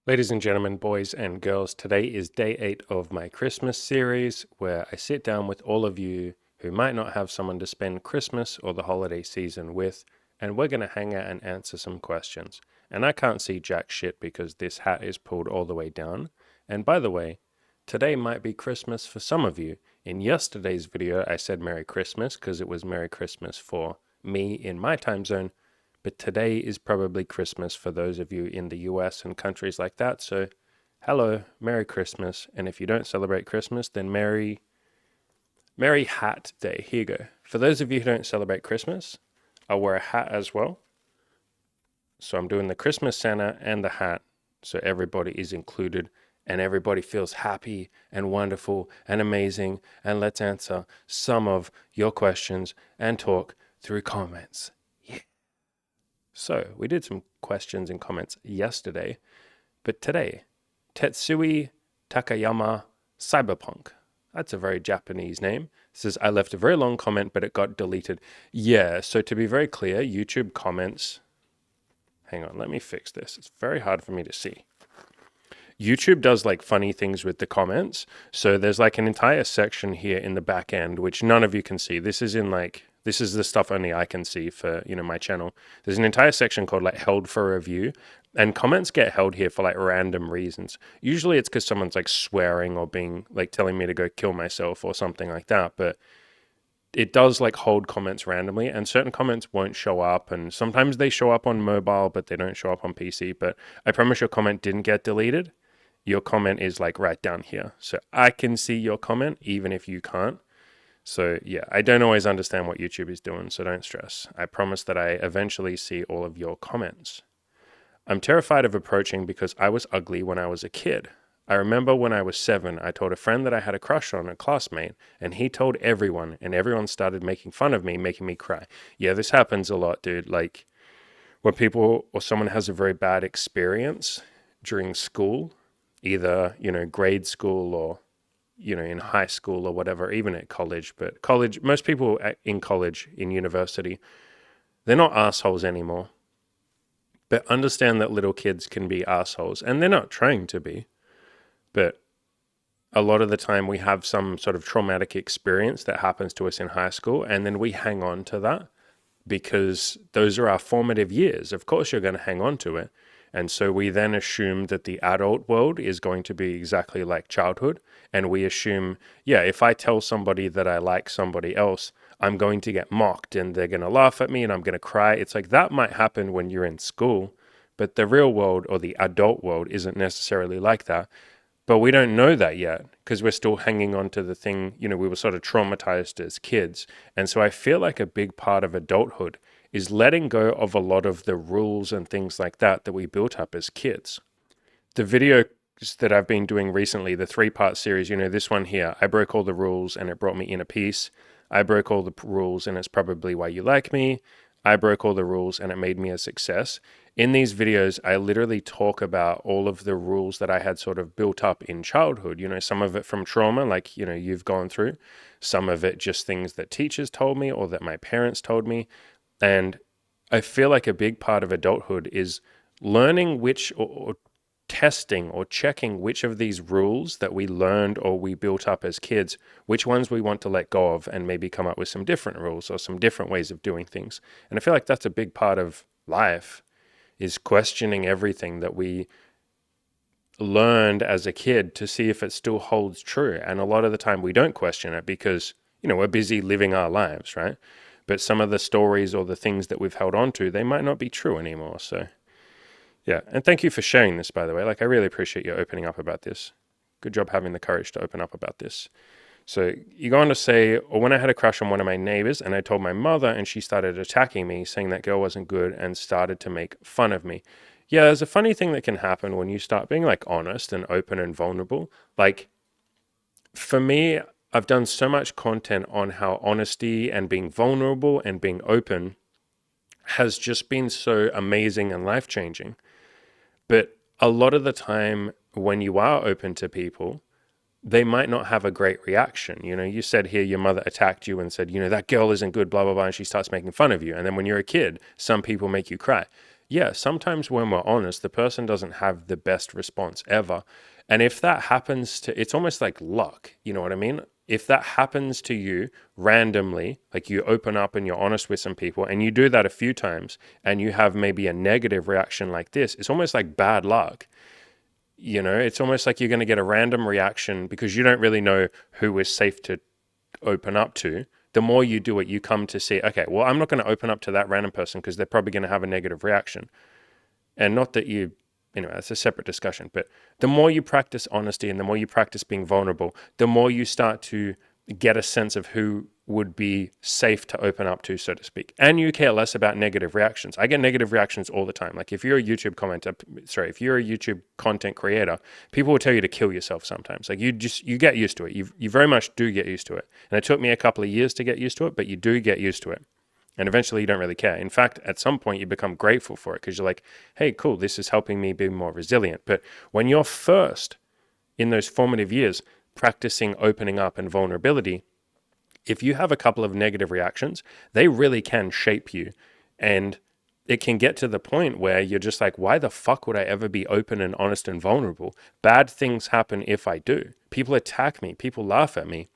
Ladies and gentlemen, boys and girls, today is day 8 of my Christmas series where I sit down with all of you who might not have someone to spend Christmas or the holiday season with, and we're going to hang out and answer some questions. And I can't see jack shit because this hat is pulled all the way down. And by the way, today might be Christmas for some of you. In yesterday's video, I said Merry Christmas because it was Merry Christmas for me in my time zone. But today is probably Christmas for those of you in the US and countries like that. So, hello, Merry Christmas. And if you don't celebrate Christmas, then Merry Hat Day. Here you go. For those of you who don't celebrate Christmas, I'll wear a hat as well. So I'm doing the Christmas Santa and the hat. So everybody is included and everybody feels happy and wonderful and amazing. And let's answer some of your questions and talk through comments. So we did some questions and comments yesterday, but today, Tetsui Takayama Cyberpunk. That's a very Japanese name. It says, I left a very long comment, but it got deleted. Yeah, so to be very clear, YouTube comments... Hang on, let me fix this. It's very hard for me to see. YouTube does like funny things with the comments. So there's like an entire section here in the back end, which none of you can see. This is the stuff only I can see for, my channel. There's an entire section called like held for review, and comments get held here for like random reasons. Usually it's because someone's like swearing or being like telling me to go kill myself or something like that. But it does like hold comments randomly, and certain comments won't show up, and sometimes they show up on mobile, but they don't show up on PC. But I promise your comment didn't get deleted. Your comment is like right down here. So I can see your comment even if you can't. So yeah, I don't always understand what YouTube is doing, so don't stress. I promise that I eventually see all of your comments. I'm terrified of approaching because I was ugly when I was a kid. I remember when I was 7, I told a friend that I had a crush on a classmate, and he told everyone, and everyone started making fun of me, making me cry. Yeah, this happens a lot, dude. Like when people or someone has a very bad experience during school, either, grade school or in high school or whatever, even at college. But college, most people in college, in university, they're not assholes anymore. But understand that little kids can be assholes, and they're not trying to be. But a lot of the time we have some sort of traumatic experience that happens to us in high school, and then we hang on to that because those are our formative years. Of course, you're going to hang on to it. And so we then assume that the adult world is going to be exactly like childhood. And we assume, yeah, if I tell somebody that I like somebody else, I'm going to get mocked and they're going to laugh at me and I'm going to cry. It's like that might happen when you're in school, but the real world or the adult world isn't necessarily like that. But we don't know that yet because we're still hanging on to the thing, we were sort of traumatized as kids. And so I feel like a big part of adulthood is letting go of a lot of the rules and things like that we built up as kids. The videos that I've been doing recently, the 3-part series, this one here, I broke all the rules and it brought me inner peace. I broke all the rules and it's probably why you like me. I broke all the rules and it made me a success. In these videos, I literally talk about all of the rules that I had sort of built up in childhood, some of it from trauma, like, you've gone through, some of it just things that teachers told me or that my parents told me. And I feel like a big part of adulthood is learning which or testing or checking which of these rules that we learned or we built up as kids, which ones we want to let go of and maybe come up with some different rules or some different ways of doing things. And I feel like that's a big part of life, is questioning everything that we learned as a kid to see if it still holds true. And a lot of the time we don't question it because, we're busy living our lives, right? But some of the stories or the things that we've held on to, they might not be true anymore. So yeah, and thank you for sharing this, by the way. Like, I really appreciate you opening up about this. Good job having the courage to open up about this. So you go on to say, or when I had a crush on one of my neighbors and I told my mother and she started attacking me, saying that girl wasn't good and started to make fun of me. Yeah, there's a funny thing that can happen when you start being like honest and open and vulnerable. Like for me, I've done so much content on how honesty and being vulnerable and being open has just been so amazing and life-changing. But a lot of the time when you are open to people, they might not have a great reaction. You said here your mother attacked you and said, that girl isn't good, blah, blah, blah, and she starts making fun of you. And then when you're a kid, some people make you cry. yeah, sometimes when we're honest, the person doesn't have the best response ever. And if that happens to, it's almost like luck, you know what I mean? If that happens to you randomly, like you open up and you're honest with some people and you do that a few times and you have maybe a negative reaction like this, it's almost like bad luck. You know, it's almost like you're going to get a random reaction because you don't really know who is safe to open up to. The more you do it, you come to see, okay, well, I'm not going to open up to that random person because they're probably going to have a negative reaction. And not that you, anyway, that's a separate discussion. But the more you practice honesty and the more you practice being vulnerable, the more you start to get a sense of who would be safe to open up to, so to speak. And you care less about negative reactions. I get negative reactions all the time. Like if you're a YouTube commenter, if you're a YouTube content creator, people will tell you to kill yourself sometimes. Like you get used to it. You very much do get used to it. And it took me a couple of years to get used to it, but you do get used to it. And eventually you don't really care. In fact, at some point you become grateful for it because you're like, hey, cool, this is helping me be more resilient. But when you're first in those formative years practicing opening up and vulnerability, if you have a couple of negative reactions, they really can shape you. And it can get to the point where you're just like, why the fuck would I ever be open and honest and vulnerable? Bad things happen if I do. People attack me, people laugh at me.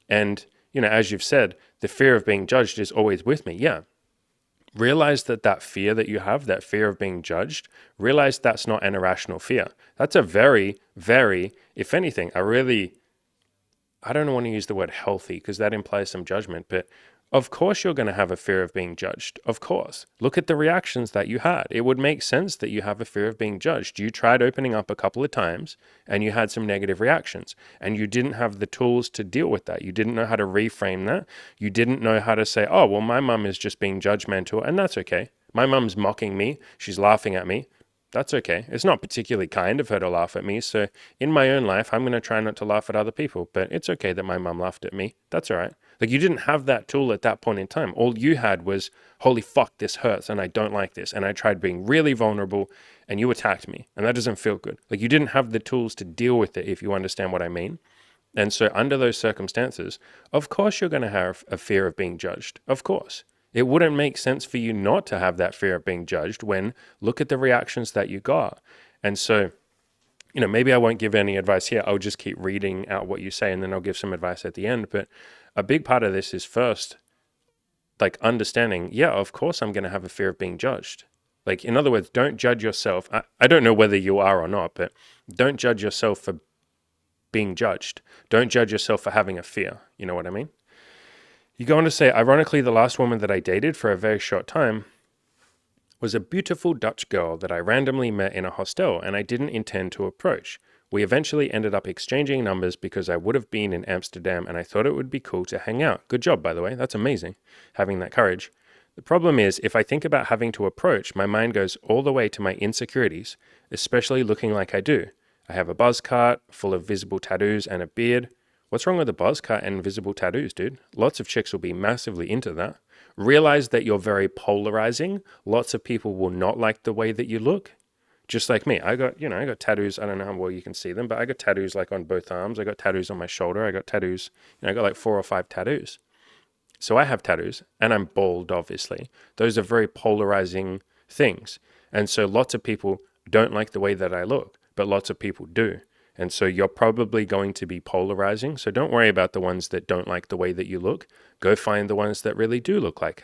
And, you know, as you've said, the fear of being judged is always with me. Yeah. Realize that fear that you have, that fear of being judged, realize that's not an irrational fear. That's a very, very, if anything, I don't want to use the word healthy because that implies some judgment, but of course you're going to have a fear of being judged. Of course. Look at the reactions that you had. It would make sense that you have a fear of being judged. You tried opening up a couple of times and you had some negative reactions and you didn't have the tools to deal with that. You didn't know how to reframe that. You didn't know how to say, oh, well, my mum is just being judgmental and that's okay. My mum's mocking me. She's laughing at me. That's okay. It's not particularly kind of her to laugh at me. So in my own life, I'm going to try not to laugh at other people, but it's okay that my mum laughed at me. That's all right. Like you didn't have that tool at that point in time. All you had was, holy fuck, this hurts and I don't like this. And I tried being really vulnerable and you attacked me and that doesn't feel good. Like you didn't have the tools to deal with it, if you understand what I mean. And so under those circumstances, of course you're going to have a fear of being judged. Of course. It wouldn't make sense for you not to have that fear of being judged when look at the reactions that you got. And so, you know, maybe I won't give any advice here. I'll just keep reading out what you say and then I'll give some advice at the end. But a big part of this is first, like understanding, yeah, of course I'm going to have a fear of being judged. Like, in other words, don't judge yourself. I don't know whether you are or not, but don't judge yourself for being judged. Don't judge yourself for having a fear. You know what I mean? You go on to say, ironically, the last woman that I dated for a very short time was a beautiful Dutch girl that I randomly met in a hostel and I didn't intend to approach. We eventually ended up exchanging numbers because I would have been in Amsterdam and I thought it would be cool to hang out. Good job, by the way. That's amazing, having that courage. The problem is, if I think about having to approach, my mind goes all the way to my insecurities, especially looking like I do. I have a buzz cut full of visible tattoos and a beard. What's wrong with a buzz cut and visible tattoos, dude? Lots of chicks will be massively into that. Realize that you're very polarizing. Lots of people will not like the way that you look. Just like me. I got tattoos. I don't know how well you can see them, but I got tattoos like on both arms. I got tattoos on my shoulder. I got tattoos, I got like 4 or 5 tattoos. So I have tattoos and I'm bald, obviously. Those are very polarizing things. And so lots of people don't like the way that I look, but lots of people do. And so you're probably going to be polarizing. So don't worry about the ones that don't like the way that you look. Go find the ones that really do look like,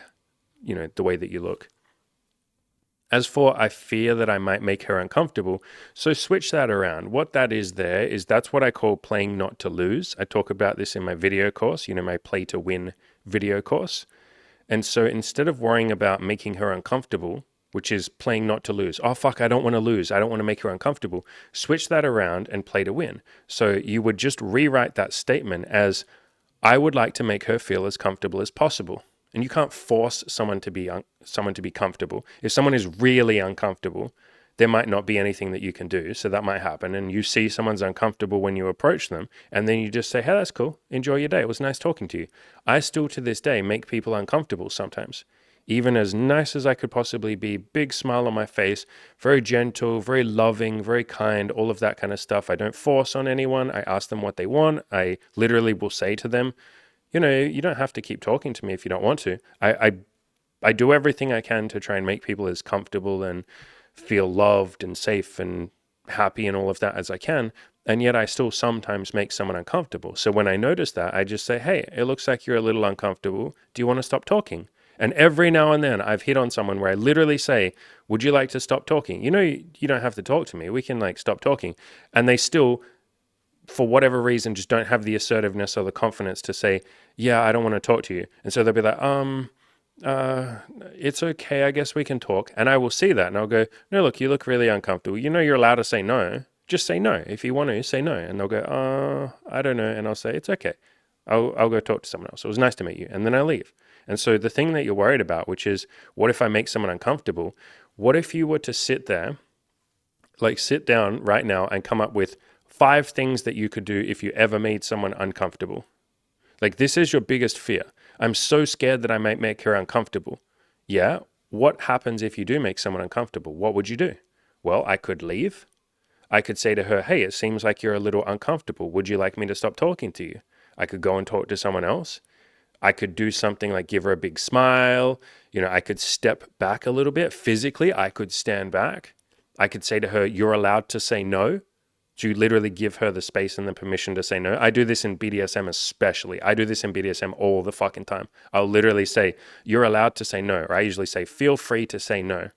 the way that you look. As for, I fear that I might make her uncomfortable, so switch that around. What that is there is that's what I call playing not to lose. I talk about this in my video course, my play to win video course. And so instead of worrying about making her uncomfortable, which is playing not to lose. Oh, fuck, I don't want to lose. I don't want to make her uncomfortable. Switch that around and play to win. So you would just rewrite that statement as, I would like to make her feel as comfortable as possible. And you can't force someone to be comfortable. If someone is really uncomfortable, there might not be anything that you can do. So that might happen. And you see someone's uncomfortable when you approach them. And then you just say, hey, that's cool. Enjoy your day. It was nice talking to you. I still to this day make people uncomfortable sometimes. Even as nice as I could possibly be, big smile on my face, very gentle, very loving, very kind, all of that kind of stuff. I don't force on anyone. I ask them what they want. I literally will say to them, you don't have to keep talking to me if you don't want to. I I do everything I can to try and make people as comfortable and feel loved and safe and happy and all of that as I can. And yet I still sometimes make someone uncomfortable. So when I notice that, I just say, hey, it looks like you're a little uncomfortable. Do you want to stop talking? And every now and then I've hit on someone where I literally say, would you like to stop talking? You don't have to talk to me. We can like stop talking. And they still, for whatever reason, just don't have the assertiveness or the confidence to say, yeah, I don't want to talk to you. And so they'll be like, it's okay. I guess we can talk. And I will see that and I'll go, no, look, you look really uncomfortable. You're allowed to say no. Just say no. If you want to, say no. And they'll go, I don't know. And I'll say, it's okay. I'll go talk to someone else. It was nice to meet you. And then I leave. And so the thing that you're worried about, which is, what if I make someone uncomfortable? What if you were to sit there, like sit down right now and come up with 5 things that you could do if you ever made someone uncomfortable? Like, this is your biggest fear. I'm so scared that I might make her uncomfortable. Yeah. What happens if you do make someone uncomfortable? What would you do? Well, I could leave. I could say to her, hey, it seems like you're a little uncomfortable. Would you like me to stop talking to you? I could go and talk to someone else. I could do something like give her a big smile. I could step back a little bit. Physically, I could stand back. I could say to her, you're allowed to say no. To literally give her the space and the permission to say no. I do this in BDSM especially. I do this in BDSM all the fucking time. I'll literally say, you're allowed to say no. Or I usually say, feel free to say no.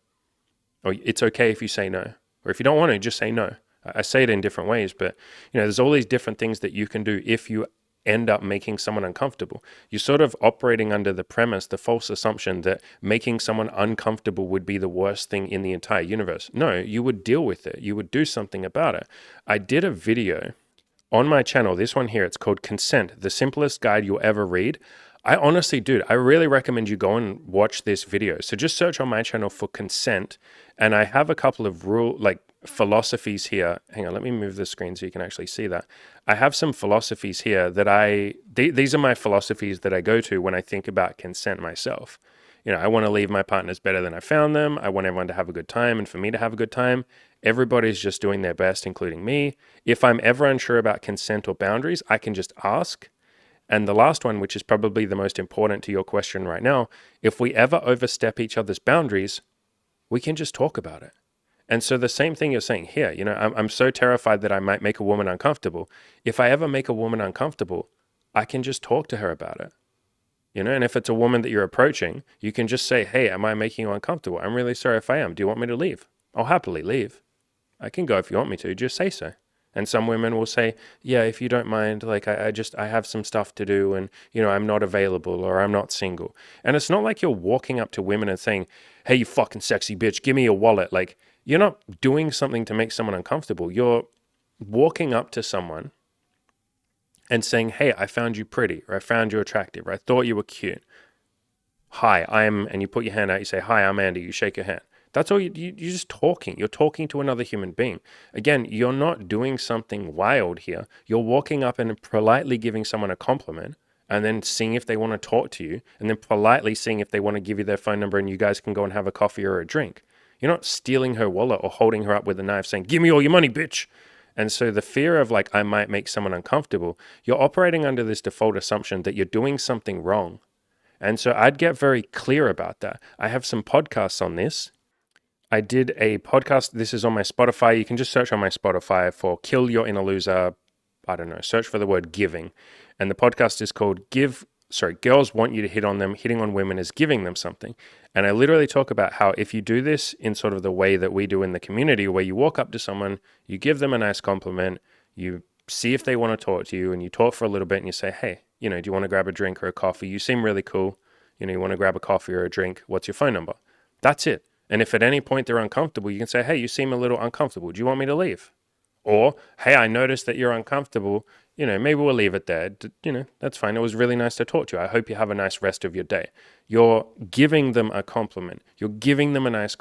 Or it's okay if you say no. Or if you don't want to, just say no. I say it in different ways, but there's all these different things that you can do if you end up making someone uncomfortable. You're sort of operating under the premise, the false assumption that making someone uncomfortable would be the worst thing in the entire universe. No, you would deal with it. You would do something about it. I did a video on my channel, this one here, it's called Consent, the simplest guide you'll ever read. I honestly, dude, I really recommend you go and watch this video. So just search on my channel for consent. And I have a couple of philosophies here. Hang on, let me move the screen so you can actually see that. I have some philosophies here that these are my philosophies that I go to when I think about consent myself. I want to leave my partners better than I found them. I want everyone to have a good time and for me to have a good time. Everybody's just doing their best, including me. If I'm ever unsure about consent or boundaries, I can just ask. And the last one, which is probably the most important to your question right now, if we ever overstep each other's boundaries, we can just talk about it. And so the same thing you're saying here, I'm so terrified that I might make a woman uncomfortable. If I ever make a woman uncomfortable, I can just talk to her about it. And if it's a woman that you're approaching, you can just say, hey, am I making you uncomfortable? I'm really sorry if I am. Do you want me to leave? I'll happily leave. I can go if you want me to, just say so. And some women will say, yeah, if you don't mind, like I have some stuff to do and, I'm not available or I'm not single. And it's not like you're walking up to women and saying, hey, you fucking sexy bitch, give me your wallet. Like, you're not doing something to make someone uncomfortable. You're walking up to someone and saying, hey, I found you pretty, or I found you attractive, or I thought you were cute. Hi, and you put your hand out, you say, hi, I'm Andy, you shake your hand. That's all you're just talking. You're talking to another human being. Again, you're not doing something wild here. You're walking up and politely giving someone a compliment and then seeing if they want to talk to you and then politely seeing if they want to give you their phone number and you guys can go and have a coffee or a drink. You're not stealing her wallet or holding her up with a knife saying, give me all your money, bitch. And so the fear of I might make someone uncomfortable, you're operating under this default assumption that you're doing something wrong. And so I'd get very clear about that. I have some podcasts on this. I did a podcast. This is on my Spotify. You can just search on my Spotify for Kill Your Inner Loser. I don't know, search for the word giving. And the podcast is called Girls Want You to Hit on Them. Hitting on Women is Giving Them Something. And I literally talk about how if you do this in sort of the way that we do in the community, where you walk up to someone, you give them a nice compliment, you see if they want to talk to you, and you talk for a little bit and you say, hey, do you want to grab a drink or a coffee? You seem really cool. You want to grab a coffee or a drink. What's your phone number? That's it. And if at any point they're uncomfortable, you can say, hey, you seem a little uncomfortable. Do you want me to leave? Or, hey, I noticed that you're uncomfortable. Maybe we'll leave it there. That's fine. It was really nice to talk to you. I hope you have a nice rest of your day. You're giving them a compliment. You're giving them a nice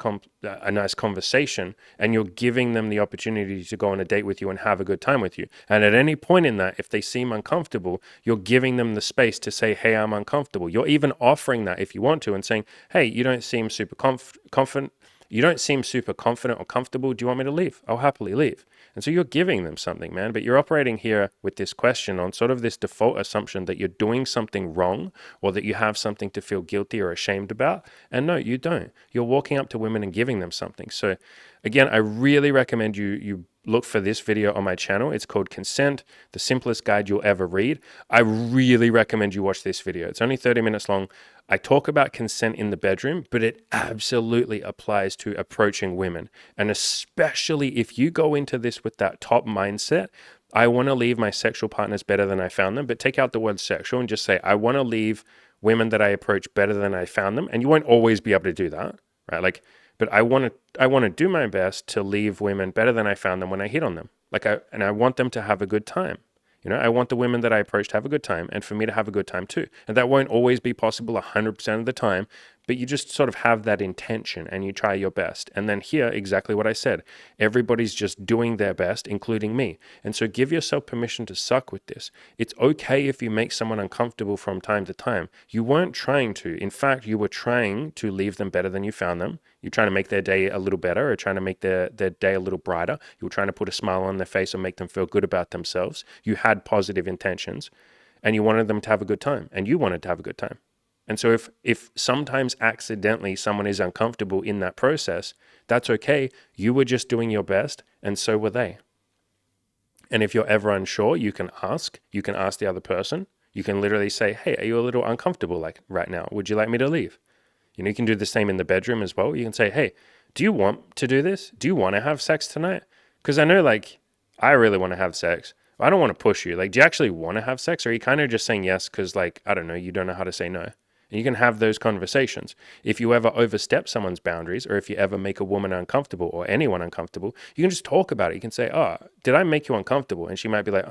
conversation, and you're giving them the opportunity to go on a date with you and have a good time with you. And at any point in that, if they seem uncomfortable, you're giving them the space to say, hey, I'm uncomfortable. You're even offering that if you want to and saying, hey, you don't seem super confident. you don't seem super confident or comfortable. Do you want me to leave? I'll happily leave. And so you're giving them something, man, but you're operating here with this question on sort of this default assumption that you're doing something wrong or that you have something to feel guilty or ashamed about. And no, you don't. You're walking up to women and giving them something. So again, I really recommend you look for this video on my channel. It's called Consent, the simplest guide you'll ever read. I really recommend you watch this video. It's only 30 minutes long. I talk about consent in the bedroom, but it absolutely applies to approaching women. And especially if you go into this with that top mindset, I want to leave my sexual partners better than I found them, but take out the word sexual and just say, I want to leave women that I approach better than I found them. And you won't always be able to do that, right? Like, but I want to do my best to leave women better than I found them when I hit on them. And I want them to have a good time. You know, I want the women that I approach to have a good time and for me to have a good time too. And that won't always be possible 100% of the time, but you just sort of have that intention and you try your best. And then here, exactly what I said, everybody's just doing their best, including me. And so give yourself permission to suck with this. It's okay if you make someone uncomfortable from time to time. You weren't trying to. In fact, you were trying to leave them better than you found them. You're trying to make their day a little better or trying to make their day a little brighter. You were trying to put a smile on their face or make them feel good about themselves. You had positive intentions and you wanted them to have a good time and you wanted to have a good time. And so if sometimes accidentally someone is uncomfortable in that process, that's okay. You were just doing your best and so were they. And if you're ever unsure, you can ask the other person. You can literally say, hey, are you a little uncomfortable like right now? Would you like me to leave? You know, you can do the same in the bedroom as well. You can say, hey, do you want to do this? Do you want to have sex tonight? Because I know I really want to have sex. I don't want to push you. Do you actually want to have sex? Or are you kind of just saying yes because I don't know, you don't know how to say no? And you can have those conversations. If you ever overstep someone's boundaries or if you ever make a woman uncomfortable or anyone uncomfortable, you can just talk about it. You can say, oh, did I make you uncomfortable? And she might be like,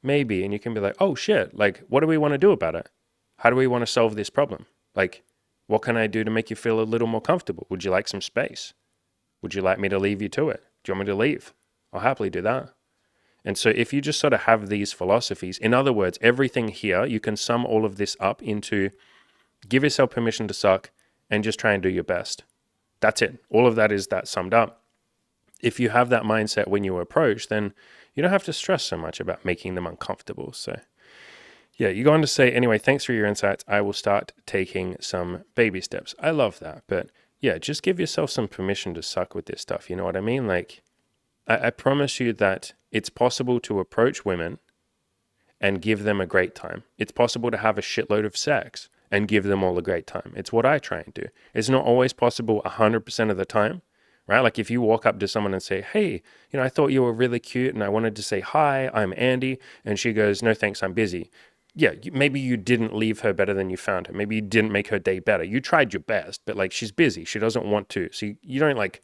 maybe. And you can be like, oh shit, what do we want to do about it? How do we want to solve this problem? What can I do to make you feel a little more comfortable? Would you like some space? Would you like me to leave you to it? Do you want me to leave? I'll happily do that. And so if you just sort of have these philosophies, in other words, everything here, you can sum all of this up into give yourself permission to suck and just try and do your best. That's it. All of that is that summed up. If you have that mindset when you approach, then you don't have to stress so much about making them uncomfortable. So yeah, you go on to say, anyway, thanks for your insights. I will start taking some baby steps. I love that. But yeah, just give yourself some permission to suck with this stuff. You know what I mean? I promise you that it's possible to approach women and give them a great time. It's possible to have a shitload of sex and give them all a great time. It's what I try and do. It's not always possible 100% of the time, right? If you walk up to someone and say, hey, I thought you were really cute and I wanted to say, hi, I'm Andy. And she goes, no, thanks, I'm busy. Yeah, maybe you didn't leave her better than you found her. Maybe you didn't make her day better. You tried your best, but she's busy. She doesn't want to. So you don't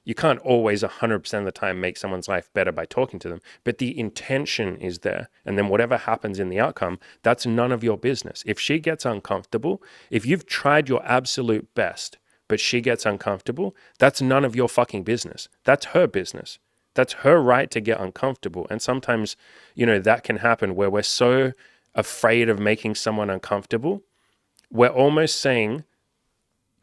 you can't always 100% of the time make someone's life better by talking to them, but the intention is there. And then whatever happens in the outcome, that's none of your business. If she gets uncomfortable, if you've tried your absolute best, but she gets uncomfortable, that's none of your fucking business. That's her business. That's her right to get uncomfortable. And sometimes, that can happen where we're so afraid of making someone uncomfortable. We're almost saying,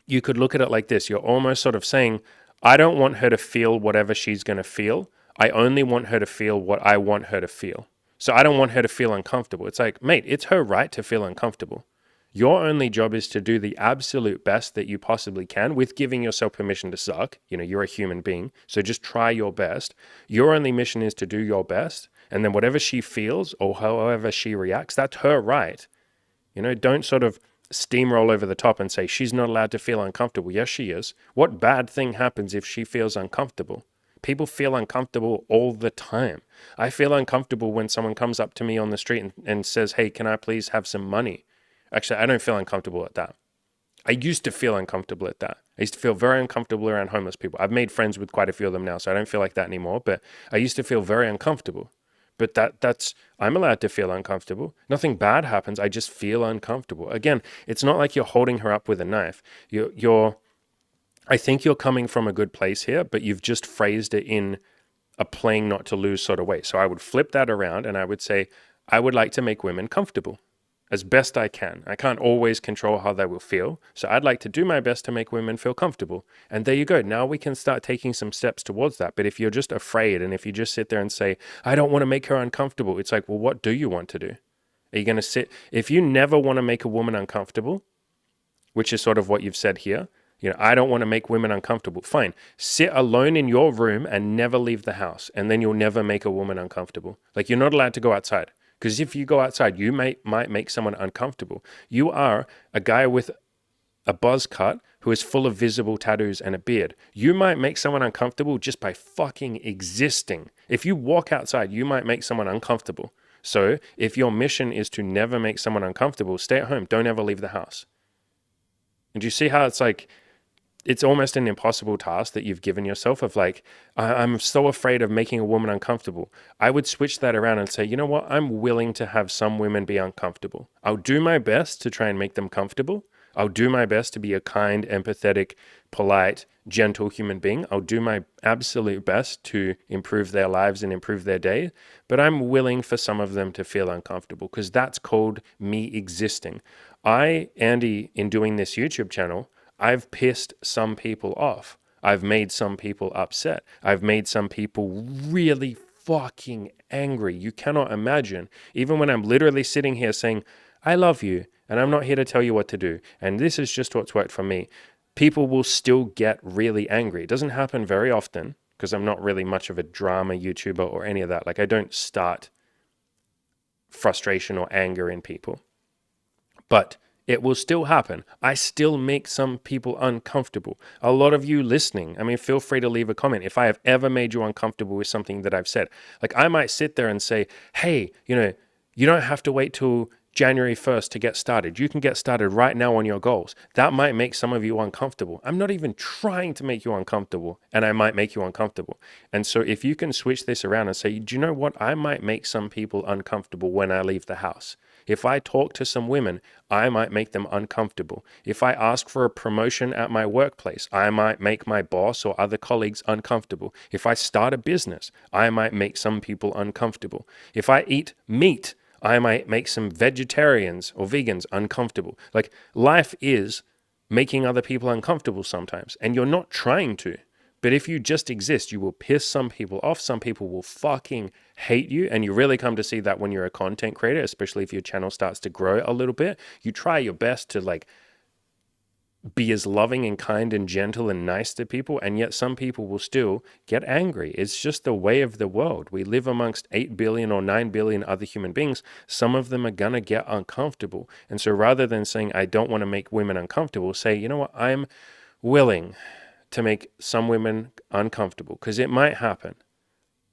you could look at it like this. You're almost sort of saying, I don't want her to feel whatever she's going to feel. I only want her to feel what I want her to feel. So I don't want her to feel uncomfortable. It's like, mate, it's her right to feel uncomfortable. Your only job is to do the absolute best that you possibly can with giving yourself permission to suck. You're a human being, so just try your best. Your only mission is to do your best. And then whatever she feels or however she reacts, that's her right. Don't sort of steamroll over the top and say she's not allowed to feel uncomfortable. Yes, she is. What bad thing happens if she feels uncomfortable? People feel uncomfortable all the time. I feel uncomfortable when someone comes up to me on the street and says, hey, can I please have some money? Actually, I don't feel uncomfortable at that. I used to feel uncomfortable at that. I used to feel very uncomfortable around homeless people. I've made friends with quite a few of them now, so I don't feel like that anymore, but I used to feel very uncomfortable. But that's I'm allowed to feel uncomfortable. Nothing bad happens. I just feel uncomfortable. Again, it's not like you're holding her up with a knife. I think you're coming from a good place here, but you've just phrased it in a playing not to lose sort of way. So I would flip that around and I would say, I would like to make women comfortable. as best I can. I can't always control how they will feel. So I'd like to do my best to make women feel comfortable. And there you go. Now we can start taking some steps towards that. But if you're just afraid and if you just sit there and say, I don't want to make her uncomfortable, it's like, well, what do you want to do? Are you going to sit? If you never want to make a woman uncomfortable, which is sort of what you've said here, I don't want to make women uncomfortable. Fine. Sit alone in your room and never leave the house. And then you'll never make a woman uncomfortable. Like, you're not allowed to go outside. Because if you go outside, you might make someone uncomfortable. You are a guy with a buzz cut who is full of visible tattoos and a beard. You might make someone uncomfortable just by fucking existing. If you walk outside, you might make someone uncomfortable. So if your mission is to never make someone uncomfortable, stay at home. Don't ever leave the house. And do you see how it's like, it's almost an impossible task that you've given yourself of like, I'm so afraid of making a woman uncomfortable. I would switch that around and say, you know what? I'm willing to have some women be uncomfortable. I'll do my best to try and make them comfortable. I'll do my best to be a kind, empathetic, polite, gentle human being. I'll do my absolute best to improve their lives and improve their day. But I'm willing for some of them to feel uncomfortable because that's called me existing. Andy, in doing this YouTube channel, I've pissed some people off. I've made some people upset. I've made some people really fucking angry. You cannot imagine. Even when I'm literally sitting here saying, I love you, and I'm not here to tell you what to do, and this is just what's worked for me, people will still get really angry. It doesn't happen very often because I'm not really much of a drama YouTuber or any of that. Like, I don't start frustration or anger in people. But it will still happen. I still make some people uncomfortable. A lot of you listening, feel free to leave a comment if I have ever made you uncomfortable with something that I've said. Like, I might sit there and say, hey, you don't have to wait till January 1st to get started. You can get started right now on your goals. That might make some of you uncomfortable. I'm not even trying to make you uncomfortable, and I might make you uncomfortable. And so if you can switch this around and say, do you know what? I might make some people uncomfortable when I leave the house. If I talk to some women, I might make them uncomfortable. If I ask for a promotion at my workplace, I might make my boss or other colleagues uncomfortable. If I start a business, I might make some people uncomfortable. If I eat meat, I might make some vegetarians or vegans uncomfortable. Like, life is making other people uncomfortable sometimes, and you're not trying to. But if you just exist, you will piss some people off. Some people will fucking hate you. And you really come to see that when you're a content creator, especially if your channel starts to grow a little bit. You try your best to be as loving and kind and gentle and nice to people. And yet some people will still get angry. It's just the way of the world. We live amongst 8 billion or 9 billion other human beings. Some of them are going to get uncomfortable. And so rather than saying, I don't want to make women uncomfortable, say, you know what, I'm willing to make some women uncomfortable because it might happen.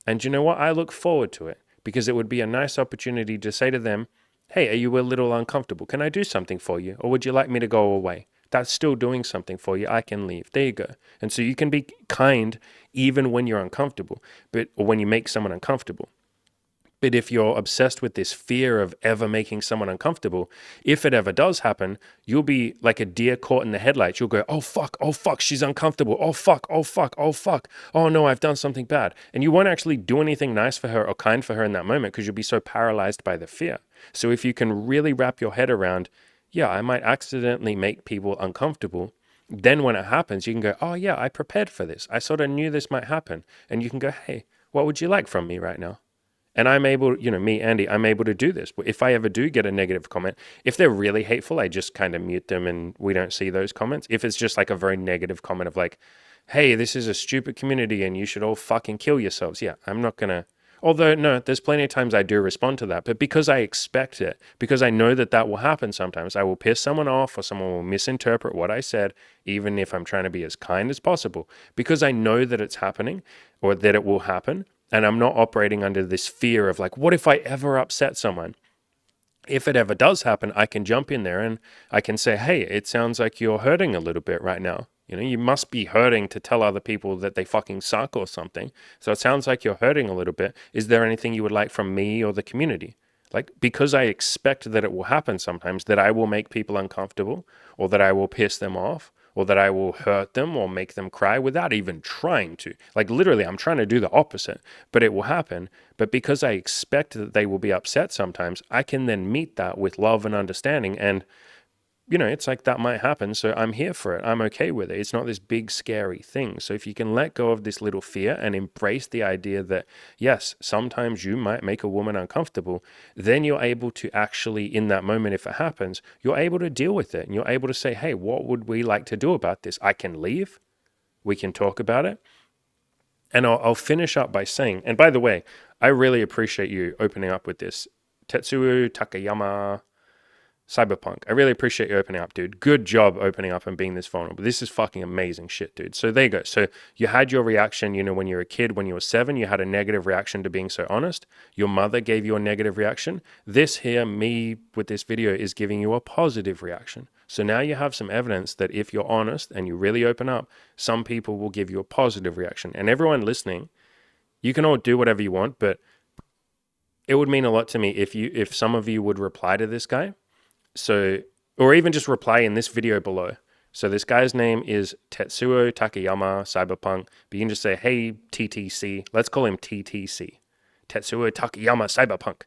And you know what? I look forward to it because it would be a nice opportunity to say to them, hey, are you a little uncomfortable? Can I do something for you? Or would you like me to go away? That's still doing something for you. I can leave. There you go. And so you can be kind even when you're uncomfortable, or when you make someone uncomfortable. But if you're obsessed with this fear of ever making someone uncomfortable, if it ever does happen, you'll be like a deer caught in the headlights. You'll go, oh fuck, she's uncomfortable. Oh fuck, oh no, I've done something bad. And you won't actually do anything nice for her or kind for her in that moment because you'll be so paralyzed by the fear. So if you can really wrap your head around, yeah, I might accidentally make people uncomfortable, then when it happens, you can go, oh yeah, I prepared for this. I sort of knew this might happen. And you can go, hey, what would you like from me right now? And I'm able, me, Andy, I'm able to do this. If I ever do get a negative comment, if they're really hateful, I just kind of mute them and we don't see those comments. If it's just like a very negative comment of like, hey, this is a stupid community and you should all fucking kill yourselves. Yeah, I'm not going to. Although, no, there's plenty of times I do respond to that. But because I expect it, because I know that that will happen sometimes, I will piss someone off or someone will misinterpret what I said, even if I'm trying to be as kind as possible. Because I know that it's happening or that it will happen. And I'm not operating under this fear of like, what if I ever upset someone? If it ever does happen, I can jump in there and I can say, hey, it sounds like you're hurting a little bit right now. You must be hurting to tell other people that they fucking suck or something. So it sounds like you're hurting a little bit. Is there anything you would like from me or the community? Like, because I expect that it will happen sometimes, that I will make people uncomfortable or that I will piss them off or that I will hurt them or make them cry without even trying to. Like literally, I'm trying to do the opposite, but it will happen. But because I expect that they will be upset sometimes, I can then meet that with love and understanding. And it's like that might happen. So I'm here for it. I'm okay with it. It's not this big, scary thing. So if you can let go of this little fear and embrace the idea that, yes, sometimes you might make a woman uncomfortable, then you're able to actually, in that moment, if it happens, you're able to deal with it. And you're able to say, hey, what would we like to do about this? I can leave. We can talk about it. And I'll finish up by saying, and by the way, I really appreciate you opening up with this. Tetsuo Takayama Cyberpunk. I really appreciate you opening up, dude. Good job opening up and being this vulnerable. This is fucking amazing shit, dude. So there you go. So you had your reaction, when you were a kid, when you were 7, you had a negative reaction to being so honest. Your mother gave you a negative reaction. This here, me with this video, is giving you a positive reaction. So now you have some evidence that if you're honest and you really open up, some people will give you a positive reaction. And everyone listening, you can all do whatever you want, but it would mean a lot to me if some of you would reply to this guy. So, or even just reply in this video below. So this guy's name is Tetsuo Takayama Cyberpunk. But you can just say, hey, TTC. Let's call him TTC. Tetsuo Takayama Cyberpunk.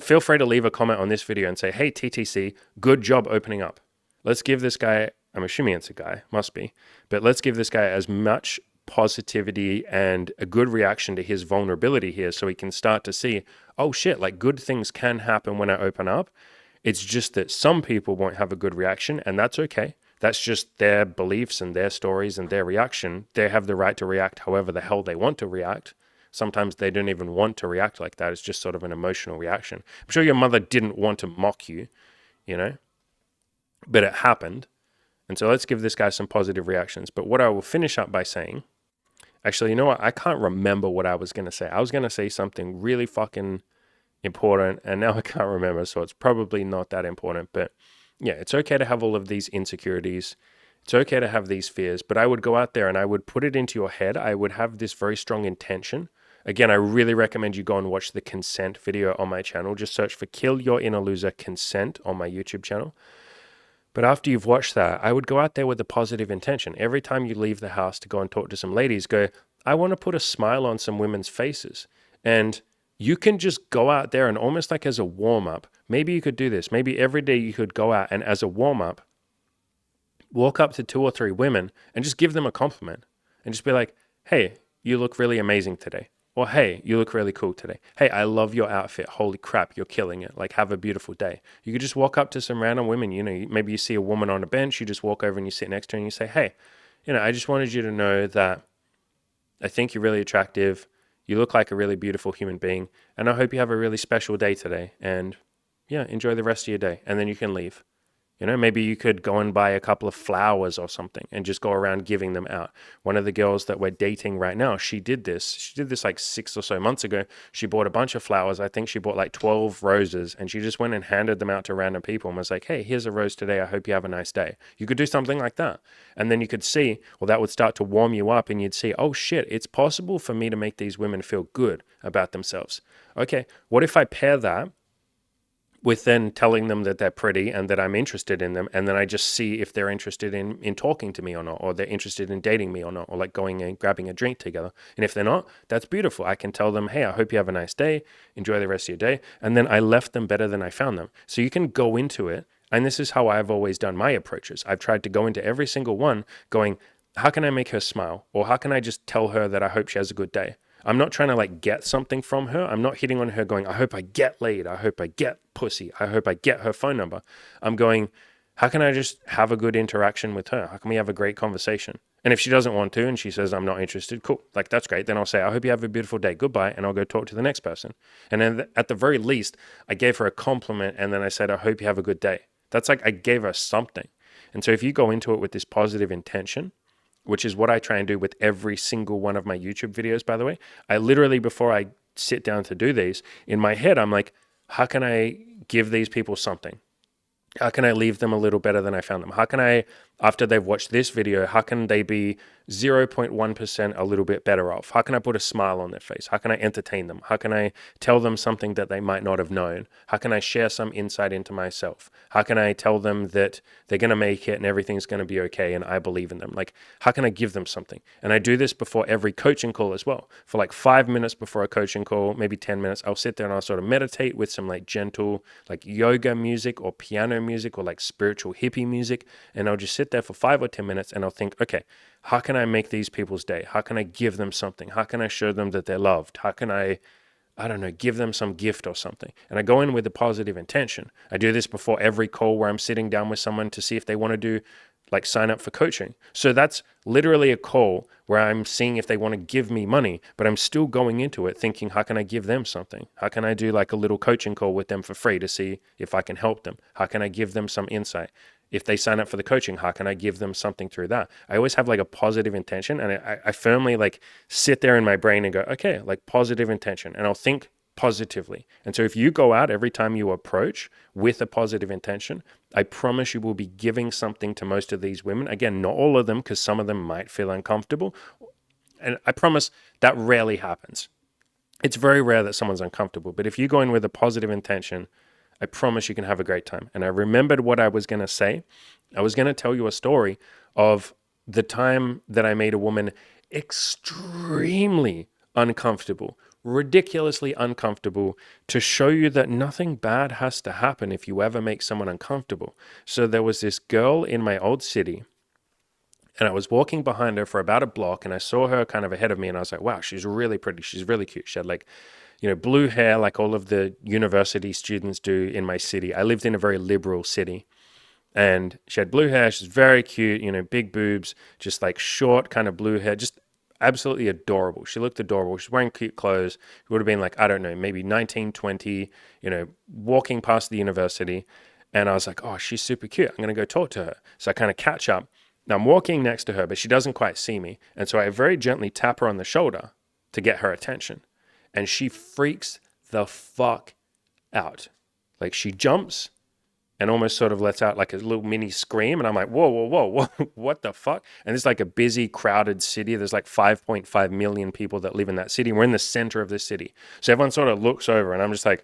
Feel free to leave a comment on this video and say, hey, TTC, good job opening up. Let's give this guy, I'm assuming it's a guy, must be, but let's give this guy as much positivity and a good reaction to his vulnerability here so he can start to see, oh shit, like good things can happen when I open up. It's just that some people won't have a good reaction, and that's okay. That's just their beliefs and their stories and their reaction. They have the right to react however the hell they want to react. Sometimes they don't even want to react like that. It's just sort of an emotional reaction. I'm sure your mother didn't want to mock you, but it happened. And so let's give this guy some positive reactions. But what I will finish up by saying, actually, you know what? I can't remember what I was going to say. I was going to say something really fucking important, and now I can't remember, so it's probably not that important. But yeah, it's okay to have all of these insecurities. It's okay to have these fears, but I would go out there and I would put it into your head. I would have this very strong intention. Again, I really recommend you go and watch the consent video on my channel. Just search for Kill Your Inner Loser Consent on my YouTube channel. But after you've watched that, I would go out there with a positive intention. Every time you leave the house to go and talk to some ladies, go, I want to put a smile on some women's faces. And you can just go out there and almost like as a warm-up, maybe you could do this. Maybe every day you could go out and as a warm-up, walk up to 2 or 3 women and just give them a compliment and just be like, hey, you look really amazing today. Or, hey, you look really cool today. Hey, I love your outfit. Holy crap, you're killing it. Like, have a beautiful day. You could just walk up to some random women. Maybe you see a woman on a bench. You just walk over and you sit next to her and you say, hey, I just wanted you to know that I think you're really attractive. You look like a really beautiful human being, and I hope you have a really special day today. And yeah, enjoy the rest of your day. And then you can leave. Maybe you could go and buy a couple of flowers or something and just go around giving them out. One of the girls that we're dating right now, she did this. She did this like 6 or so months ago. She bought a bunch of flowers. I think she bought like 12 roses, and she just went and handed them out to random people and was like, hey, here's a rose today. I hope you have a nice day. You could do something like that. And then you could see, well, that would start to warm you up, and you'd see, oh shit, it's possible for me to make these women feel good about themselves. Okay, what if I pair that with then telling them that they're pretty and that I'm interested in them, and then I just see if they're interested in talking to me or not, or they're interested in dating me or not, or like going and grabbing a drink together. And if they're not, that's beautiful. I can tell them, hey, I hope you have a nice day, enjoy the rest of your day, and then I left them better than I found them. So you can go into it, and this is how I've always done my approaches. I've tried to go into every single one going, how can I make her smile? Or how can I just tell her that I hope she has a good day? I'm not trying to like get something from her. I'm not hitting on her going, I hope I get laid. I hope I get pussy. I hope I get her phone number. I'm going, how can I just have a good interaction with her? How can we have a great conversation? And if she doesn't want to and she says, I'm not interested, cool. Like, that's great. Then I'll say, I hope you have a beautiful day. Goodbye. And I'll go talk to the next person. And then at the very least, I gave her a compliment. And then I said, I hope you have a good day. That's like I gave her something. And so if you go into it with this positive intention, which is what I try and do with every single one of my YouTube videos, by the way. I literally, before I sit down to do these, in my head, I'm like, how can I give these people something? How can I leave them a little better than I found them? How can I after they've watched this video, how can they be 0.1% a little bit better off? How can I put a smile on their face? How can I entertain them? How can I tell them something that they might not have known? How can I share some insight into myself? How can I tell them that they're going to make it and everything's going to be okay and I believe in them? Like, how can I give them something? And I do this before every coaching call as well. For like 5 minutes before a coaching call, maybe 10 minutes, I'll sit there and I'll sort of meditate with some like gentle, like yoga music or piano music or like spiritual hippie music. And I'll just sit there for 5 or 10 minutes and I'll think, okay, how can I make these people's day? How can I give them something? How can I show them that they're loved? How can I don't know, give them some gift or something? And I go in with a positive intention. I do this before every call where I'm sitting down with someone to see if they want to do like sign up for coaching. So that's literally a call where I'm seeing if they want to give me money, but I'm still going into it thinking, how can I give them something? How can I do like a little coaching call with them for free to see if I can help them? How can I give them some insight? If they sign up for the coaching, how can I give them something through that? I always have like a positive intention, and I firmly like sit there in my brain and go, okay, like positive intention, and I'll think positively. And so if you go out every time you approach with a positive intention, I promise you will be giving something to most of these women. Again, not all of them, because some of them might feel uncomfortable. And I promise that rarely happens. It's very rare that someone's uncomfortable. But if you go in with a positive intention, I promise you can have a great time. And I remembered what I was going to say. I was going to tell you a story of the time that I made a woman extremely uncomfortable, ridiculously uncomfortable, to show you that nothing bad has to happen if you ever make someone uncomfortable. So there was this girl in my old city, and I was walking behind her for about a block, and I saw her kind of ahead of me, and I was like, wow, she's really pretty. She's really cute. She had like, blue hair like all of the university students do in my city. I lived in a very liberal city, and she had blue hair. She's very cute, big boobs, just like short kind of blue hair, just absolutely adorable. She looked adorable. She's wearing cute clothes. She would have been like, I don't know, maybe 19, 20, walking past the university. And I was like, oh, she's super cute. I'm going to go talk to her. So I kind of catch up. Now I'm walking next to her, but she doesn't quite see me. And so I very gently tap her on the shoulder to get her attention. And she freaks the fuck out. Like she jumps and almost sort of lets out like a little mini scream. And I'm like, whoa, whoa, whoa, whoa, what the fuck? And it's like a busy, crowded city. There's like 5.5 million people that live in that city. We're in the center of the city. So everyone sort of looks over and I'm just like,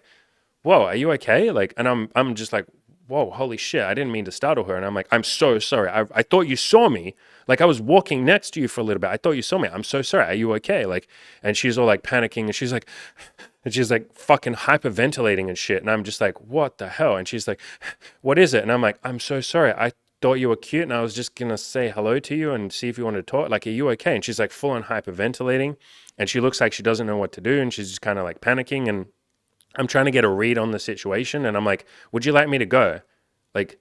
whoa, are you okay? Like, and I'm just like, whoa, holy shit, I didn't mean to startle her. And I'm like, I'm so sorry. I thought you saw me. Like I was walking next to you for a little bit. I thought you saw me. I'm so sorry. Are you okay? Like, and she's all like panicking and she's like fucking hyperventilating and shit. And I'm just like, what the hell? And she's like, what is it? And I'm like, I'm so sorry. I thought you were cute and I was just going to say hello to you and see if you wanted to talk. Like, are you okay? And she's like full on hyperventilating and she looks like she doesn't know what to do. And she's just kind of like panicking, and I'm trying to get a read on the situation, and I'm like, would you like me to go? Like,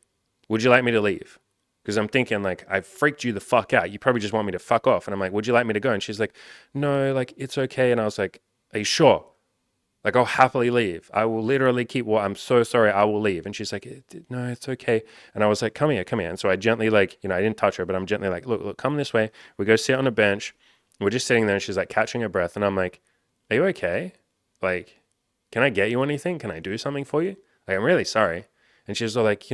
would you like me to leave? Because I'm thinking, like, I freaked you the fuck out. You probably just want me to fuck off. And I'm like, would you like me to go? And she's like, no, like, it's okay. And I was like, are you sure? Like, I'll happily leave. I will literally keep, I'm so sorry, I will leave. And she's like, no, it's okay. And I was like, come here, come here. And so I gently, like, I didn't touch her, but I'm gently like, look, come this way. We go sit on a bench. We're just sitting there, and she's like catching her breath. And I'm like, are you okay? Like, can I get you anything? Can I do something for you? Like, I'm really sorry. And she's all like,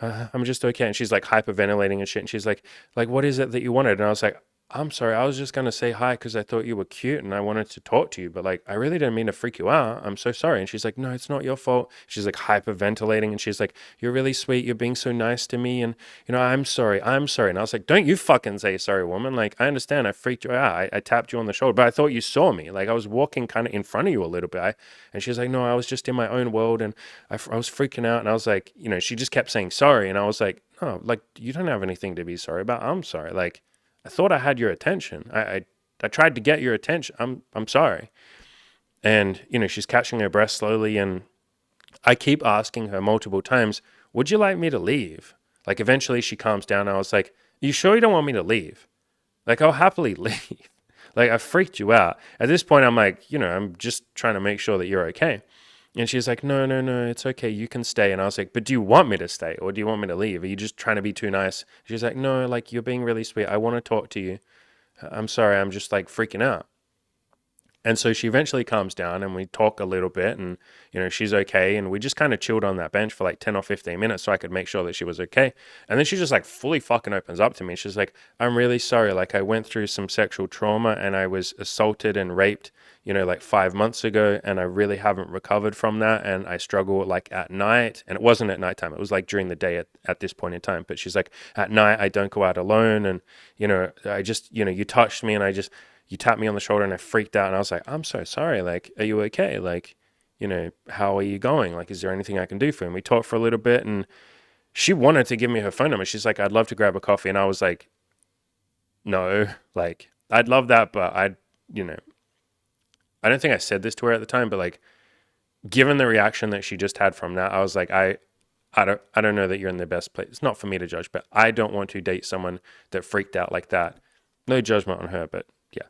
I'm just okay. And she's like hyperventilating and shit. And she's like, what is it that you wanted? And I was like, I'm sorry, I was just going to say hi because I thought you were cute and I wanted to talk to you, but like, I really didn't mean to freak you out. I'm so sorry. And she's like, no, it's not your fault. She's like hyperventilating and she's like, you're really sweet. You're being so nice to me. And, I'm sorry. I'm sorry. And I was like, don't you fucking say sorry, woman. Like, I understand. I freaked you out. I tapped you on the shoulder, but I thought you saw me. Like, I was walking kind of in front of you a little bit. And she's like, no, I was just in my own world and I was freaking out. And I was like, she just kept saying sorry. And I was like, no, like, you don't have anything to be sorry about. I'm sorry. Like, I thought I had your attention. I tried to get your attention. I'm sorry. And, she's catching her breath slowly. And I keep asking her multiple times, would you like me to leave? Like, eventually she calms down. I was like, are you sure you don't want me to leave? Like, I'll happily leave. Like, I freaked you out. At this point, I'm like, I'm just trying to make sure that you're okay. And she's like, no, it's okay. You can stay. And I was like, but do you want me to stay or do you want me to leave? Are you just trying to be too nice? She's like, no, like, you're being really sweet. I want to talk to you. I'm sorry. I'm just like freaking out. And so she eventually calms down and we talk a little bit and, she's okay. And we just kind of chilled on that bench for like 10 or 15 minutes so I could make sure that she was okay. And then she just like fully fucking opens up to me. She's like, I'm really sorry. Like I went through some sexual trauma and I was assaulted and raped, like 5 months ago. And I really haven't recovered from that. And I struggle like at night. And it wasn't at nighttime. It was like during the day at this point in time. But she's like, at night, I don't go out alone. And, I just, you touched me and you tapped me on the shoulder and I freaked out and I was like, I'm so sorry. Like, are you okay? Like, how are you going? Like, is there anything I can do for you? And we talked for a little bit and she wanted to give me her phone number. She's like, I'd love to grab a coffee. And I was like, no, like, I'd love that. But I don't think I said this to her at the time, but like, given the reaction that she just had from that, I was like, I don't know that you're in the best place. It's not for me to judge, but I don't want to date someone that freaked out like that. No judgment on her, but yeah.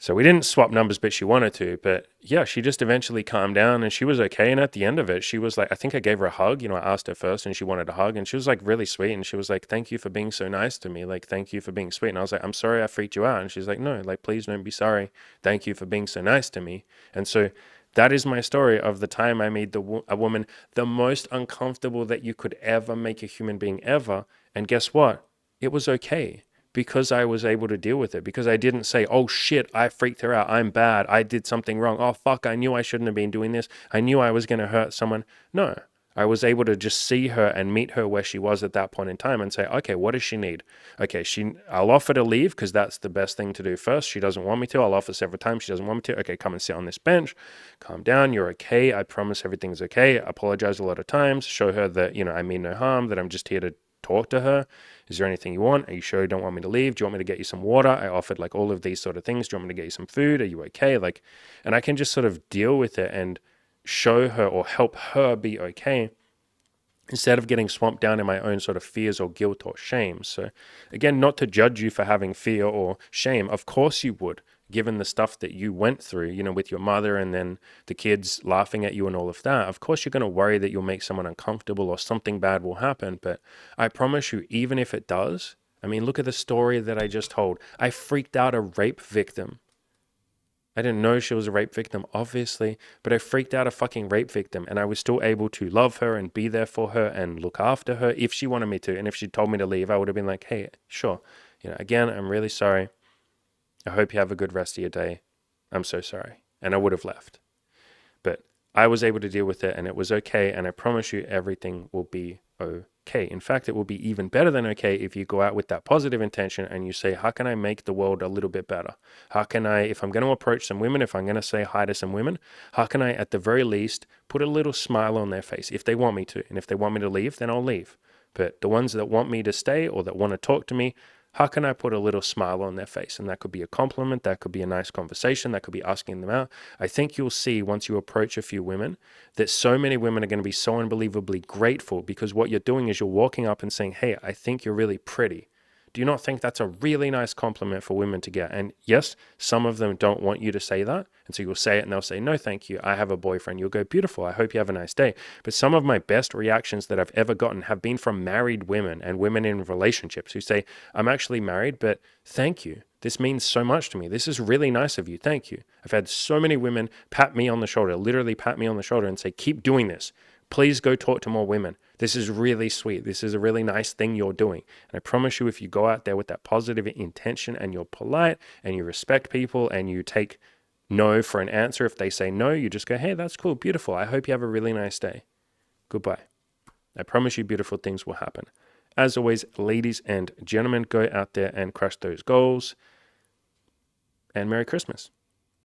So we didn't swap numbers, but she wanted to. But yeah, she just eventually calmed down and she was okay. And at the end of it, she was like, I think I gave her a hug. I asked her first and she wanted a hug and she was like really sweet. And she was like, thank you for being so nice to me. Like, thank you for being sweet. And I was like, I'm sorry I freaked you out. And she's like, no, like, please don't be sorry. Thank you for being so nice to me. And so that is my story of the time I made a woman the most uncomfortable that you could ever make a human being ever. And guess what? It was okay. Because I was able to deal with it, because I didn't say, oh shit, I freaked her out, I'm bad, I did something wrong, oh fuck, I knew I shouldn't have been doing this, I knew I was going to hurt someone. No, I was able to just see her and meet her where she was at that point in time and say, okay, what does she need? Okay, I'll offer to leave because that's the best thing to do first. She doesn't want me to. I'll offer several times. She doesn't want me to. Okay, come and sit on this bench. Calm down. You're okay. I promise everything's okay. Apologize a lot of times. Show her that, I mean no harm, that I'm just here to talk to her. Is there anything you want? Are you sure you don't want me to leave? Do you want me to get you some water? I offered like all of these sort of things. Do you want me to get you some food? Are you okay? Like, and I can just sort of deal with it and show her or help her be okay instead of getting swamped down in my own sort of fears or guilt or shame. So again, not to judge you for having fear or shame. Of course you would, given the stuff that you went through, with your mother and then the kids laughing at you and all of that. Of course you're going to worry that you'll make someone uncomfortable or something bad will happen. But I promise you, even if it does, I mean, look at the story that I just told. I freaked out a rape victim. I didn't know she was a rape victim, obviously, but I freaked out a fucking rape victim and I was still able to love her and be there for her and look after her if she wanted me to. And if she told me to leave, I would have been like, hey, sure. Again, I'm really sorry. I hope you have a good rest of your day. I'm so sorry. And I would have left. But I was able to deal with it and it was okay. And I promise you everything will be okay. In fact, it will be even better than okay if you go out with that positive intention and you say, how can I make the world a little bit better? How can I, if I'm going to approach some women, if I'm going to say hi to some women, how can I at the very least put a little smile on their face if they want me to? And if they want me to leave, then I'll leave. But the ones that want me to stay or that want to talk to me, how can I put a little smile on their face? And that could be a compliment, that could be a nice conversation, that could be asking them out. I think you'll see once you approach a few women that so many women are going to be so unbelievably grateful because what you're doing is you're walking up and saying, hey, I think you're really pretty. Do you not think that's a really nice compliment for women to get? And yes, some of them don't want you to say that. And so you'll say it and they'll say, no, thank you. I have a boyfriend. You'll go, beautiful. I hope you have a nice day. But some of my best reactions that I've ever gotten have been from married women and women in relationships who say, I'm actually married, but thank you. This means so much to me. This is really nice of you. Thank you. I've had so many women pat me on the shoulder, literally pat me on the shoulder and say, keep doing this. Please go talk to more women. This is really sweet. This is a really nice thing you're doing. And I promise you, if you go out there with that positive intention and you're polite and you respect people and you take no for an answer, if they say no, you just go, hey, that's cool, beautiful. I hope you have a really nice day. Goodbye. I promise you beautiful things will happen. As always, ladies and gentlemen, go out there and crush those goals. And Merry Christmas.